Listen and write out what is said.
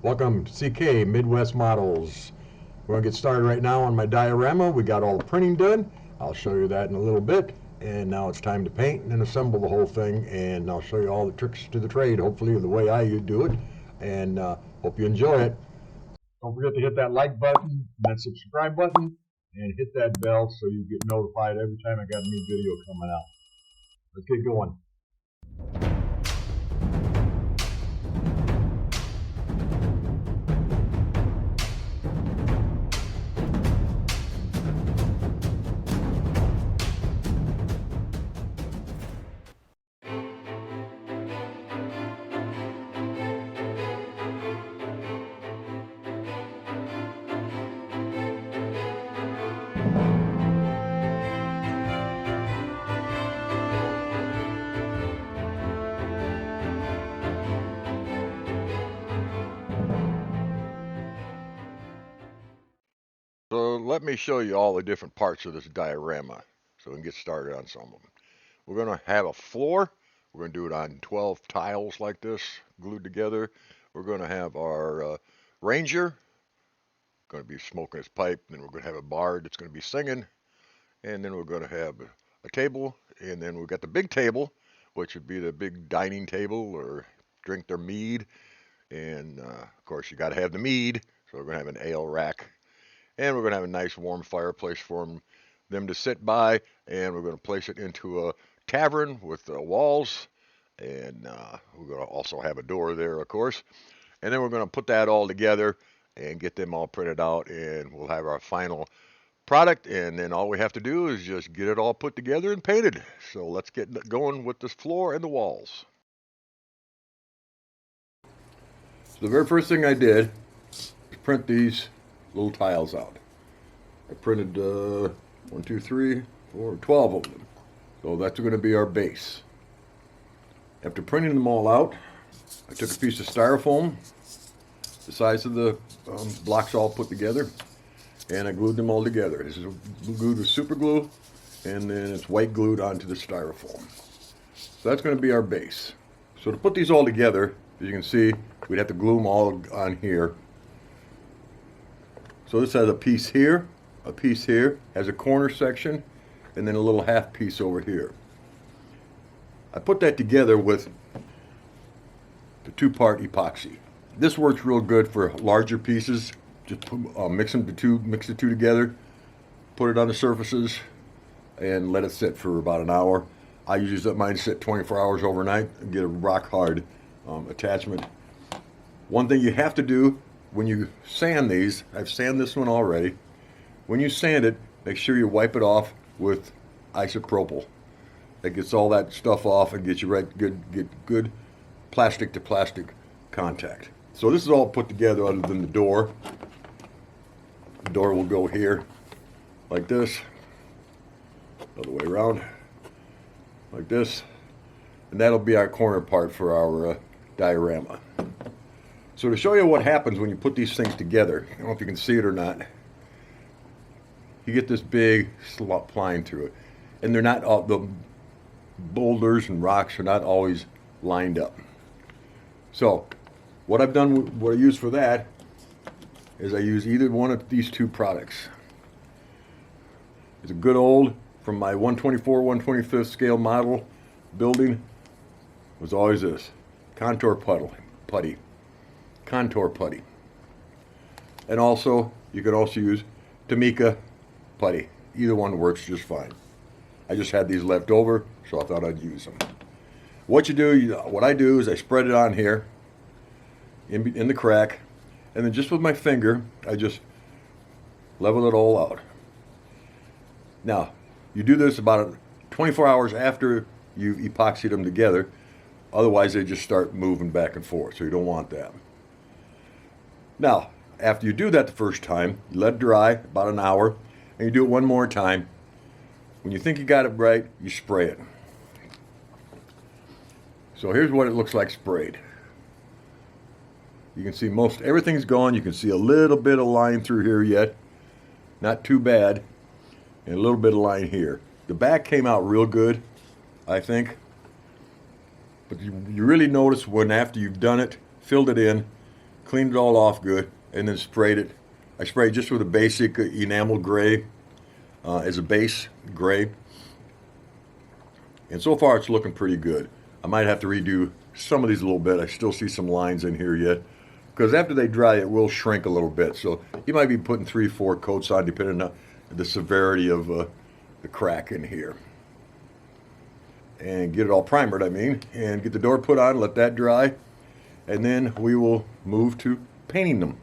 Welcome to CK Midwest Models. We're going to get started right now on my diorama. We got all the printing done. I'll show you that in a little bit. And now it's time to paint and assemble the whole thing. And I'll show you all the tricks to the trade, hopefully the way I do it. And hope you enjoy it. Don't forget to hit that like button and that subscribe button and hit that bell so you get notified every time I got a new video coming out. Let's get going. So let me show you all the different parts of this diorama so we can get started on some of them. We're going to have a floor. We're going to do it on 12 tiles like this, glued together. We're going to have our ranger, going to be smoking his pipe. Then we're going to have a bard that's going to be singing. And then we're going to have a table. And then we've got the big table, which would be the big dining table or drink their mead. And of course, you got to have the mead. So we're going to have an ale rack. And we're going to have a nice warm fireplace for them to sit by. And we're going to place it into a tavern with walls. And we're going to also have a door there, of course. And then we're going to put that all together and get them all printed out. And we'll have our final product. And then all we have to do is just get it all put together and painted. So let's get going with this floor and the walls. So the very first thing I did is print these little tiles out. I printed 1, 2, 3, 4, 12 of them. So that's going to be our base. After printing them all out, I took a piece of styrofoam, the size of the blocks all put together, and I glued them all together. This is glued with super glue, and then it's white glued onto the styrofoam. So that's going to be our base. So to put these all together, as you can see, we'd have to glue them all on here. So this has a piece here, has a corner section, and then a little half piece over here. I put that together with the 2-part epoxy. This works real good for larger pieces. Just mix the two together, put it on the surfaces, and let it sit for about an hour. I usually let mine sit 24 hours overnight and get a rock hard attachment. One thing you have to do when you sand these, I've sanded this one already. When you sand it, make sure you wipe it off with isopropyl. That gets all that stuff off and gets you good plastic to plastic contact. So this is all put together other than the door. The door will go here like this, other way around, like this. And that'll be our corner part for our diorama. So to show you what happens when you put these things together, I don't know if you can see it or not, you get this big slop flying through it. And they're not all, the boulders and rocks are not always lined up. So what I've done, what I use for that, is I use either one of these two products. It's a good old, from my 124, 125th scale model building, was always this, contour putty. Contour putty. And also, you could also use Tamica putty. Either one works just fine. I just had these left over, so I thought I'd use them. What I do is I spread it on here, in the crack, and then just with my finger, I just level it all out. Now, you do this about 24 hours after you've epoxied them together, otherwise they just start moving back and forth, so you don't want that. Now, after you do that the first time, you let it dry about an hour, and you do it one more time. When you think you got it right, you spray it. So here's what it looks like sprayed. You can see most everything's gone. You can see a little bit of line through here yet. Not too bad. And a little bit of line here. The back came out real good, I think. But you really notice when after you've done it, filled it in, cleaned it all off good, and then sprayed it. I sprayed just with a basic enamel gray as a base gray. And so far it's looking pretty good. I might have to redo some of these a little bit. I still see some lines in here yet. Because after they dry, it will shrink a little bit. So you might be putting 3-4 coats on depending on the severity of the crack in here. And get it all primered, I mean. And get the door put on, let that dry. And then we will move to painting them.